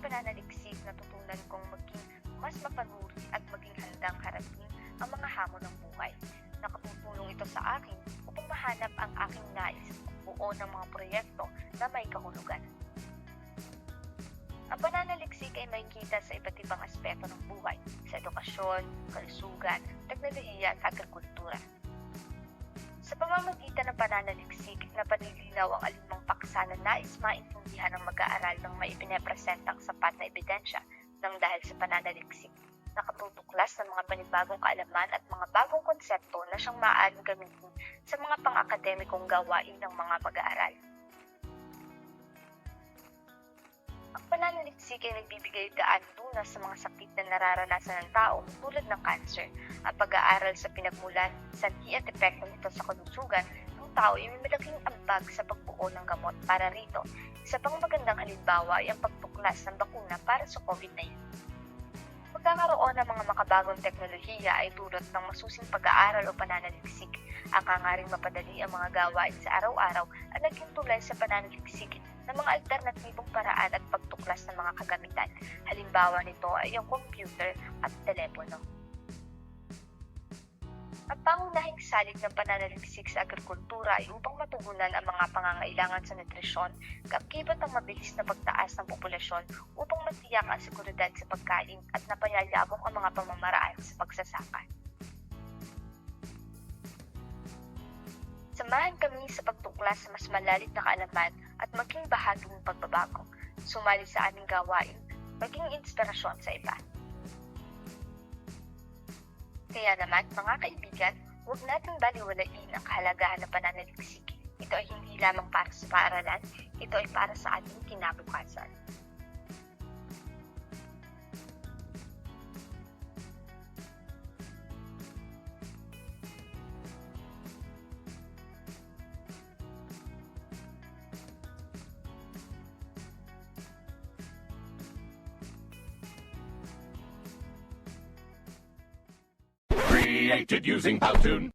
pananaliksik, natutunan kong maging mas mapanuri at maging handang harapin ang mga hamon ng buhay. Nakatutulong ito sa akin upang mahanap ang aking nais at buo ng mga proyekto na may kahulugan. Ang pananaliksik ay makikita sa iba't ibang aspeto ng buhay, sa edukasyon, kalusugan, teknolohiya at agrikultura. Sa pamamagitan ng pananaliksik, napanilinaw ang alinmang paksa na nais maintindihan ng mag-aaral ng may ipinapresentang sapat na ebidensya nang dahil sa pananaliksik, nakatutuklas ng mga panibagong kaalaman at mga bagong konsepto na siyang maaaring gamitin sa mga pang-akademikong gawain ng mga mag-aaral. Ang pananaliksik ay nagbibigay daan lunas sa mga sakit na nararanasan ng tao tulad ng cancer. Ang pag-aaral sa pinagmulan, sanhi at epekto nito sa kalusugan ng tao ay may malaking ambag sa pagbuo ng gamot para rito. Isa pang magandang halimbawa ay ang pagtuklas ng bakuna para sa COVID-19. Pagkakaroon ng mga makabagong teknolohiya ay dulot ng masusing pag-aaral o pananaliksik. Akangaaring mapadali ang mga gawain sa araw-araw at naging tulay sa pananaliksik ng mga alternatibong paraan at pagtuklas ng mga kagamitan. Halimbawa nito ay ang computer at telepono. Ang pangunahing salik ng pananaliksik sa agrikultura ay upang matugunan ang mga pangangailangan sa nutrisyon, kakibat ang mabilis na pagtaas ng populasyon upang matiyak ang seguridad sa pagkain at napayayabong ang mga pamamaraan sa pagsasaka. Samahan kami sa pagtuklas sa mas malalim na kaalaman at maging bahagi ng pagbabago. Sumali sa aming gawain, maging inspirasyon sa iba. Kaya naman, mga kaibigan, huwag nating baliwalain ang kahalagahan ng pananaliksik. Ito ay hindi lamang para sa paaralan, ito ay para sa ating kinabukasan. Created using Powtoon.